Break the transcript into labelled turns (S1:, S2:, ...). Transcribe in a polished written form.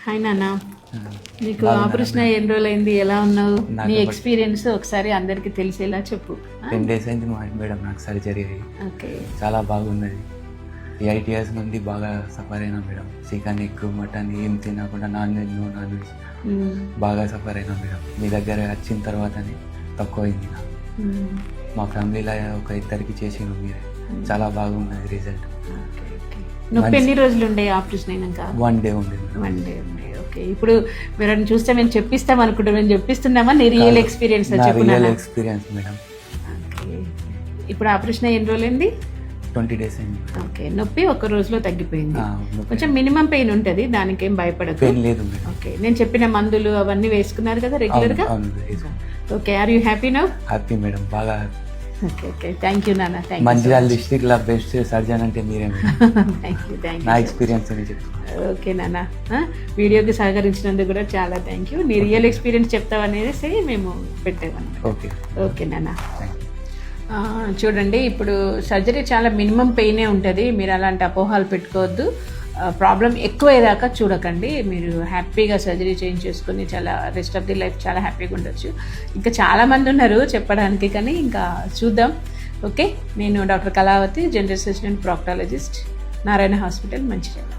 S1: Hi నాన్న, నీకు
S2: బాగున్నాను
S1: ఆపరేషన్ ఎన్ని రోజులు అయింది? ఎలా ఉన్నావు?
S2: నాకు
S1: నీ
S2: ఒక-
S1: ఎక్స్పీరియన్స్ ఒకసారి అందరికి తెలిసేలా చెప్పు.
S2: 10 days అయింది మేడం నాకు సర్జరీ అయ్యి.
S1: ఓకే.
S2: చాలా బాగున్నది. ఈ 8 years నుండి బాగా సఫర్ అయినా మేడం. చికెన్, ఎగ్, మటన్ ఏం తినకుండా నాన్ వెజ్ బాగా సఫర్ అయినా మేడం. మీ దగ్గర వచ్చిన తర్వాతనే తక్కువైంది నాకు. మా ఫ్యామిలీలో ఒక ఇద్దరికి చేసిన మీరే. చాలా బాగున్నది రిజల్ట్.
S1: నొప్పి ఎన్ని రోజులు ఉండే ఆపరేషన్ అయినాక?
S2: 1 day ఉంది మేడం.
S1: 1 day ఉండే. ఓకే. ఇప్పుడు మీరు చూస్తే మేము చెప్పిస్తాం అనుకుంటాం, మేము చెప్పిస్తున్నామా? నీ రియల్ ఎక్స్పీరియన్స్
S2: నా
S1: చెప్పు
S2: రియల్
S1: నాన్న.
S2: Experience madam.
S1: ఓకే. ఇప్పుడు ఆపరేషన్ ఎన్ని రోజులు అయింది?
S2: 20 days అయింది.
S1: ఓకే. నొప్పి ఒక రోజులో తగ్గిపోయింది.
S2: నొప్పి
S1: కొంచెం మినిమం పెయిన్ ఉంటుంది, దానికేం భయపడదు.
S2: పెయిన్ లేదు మేడం.
S1: ఓకే. నేను చెప్పిన మందులు అవన్నీ వేసుకున్నారు కదా రెగ్యులర్గా? Okay. Are you happy now?
S2: Happy madam, బాగా happy.
S1: Okay. Okay. Thank you నాన్న. Thank you.
S2: మంచిర్యాల డిస్ట్రిక్ట్ లో బెస్ట్ సర్జన్ అంటే మీరే మేడం.
S1: Thank you. థ్యాంక్
S2: నా
S1: యూ.
S2: ఎక్స్పీరియన్స్ అని చెప్తాను.
S1: ఓకే నాన్న, వీడియోకి సహకరించినందుకు కూడా చాలా థ్యాంక్ యూ. నీ రియల్ ఎక్స్పీరియన్స్ చెప్తావనేసి మేము పెట్టామన్నమాట.
S2: ఓకే
S1: ఓకే నాన్న.
S2: Thank you.
S1: చూడండి, ఇప్పుడు సర్జరీ చాలా మినిమం పెయినే ఉంటుంది. మీరు అలాంటి అపోహాలు పెట్టుకోవద్దు. ప్రాబ్లం ఎక్కువయ్యేదాకా చూడకండి. మీరు హ్యాపీగా సర్జరీ చేయించేసుకొని చాలా రెస్ట్ ఆఫ్ ది లైఫ్ చాలా హ్యాపీగా ఉండొచ్చు. ఇంకా చాలామంది ఉన్నారు చెప్పడానికి, కానీ ఇంకా చూద్దాం. ఓకే. నేను doctor Kalavathi, general surgeon and proctologist, Narayana hospital, Mancherial.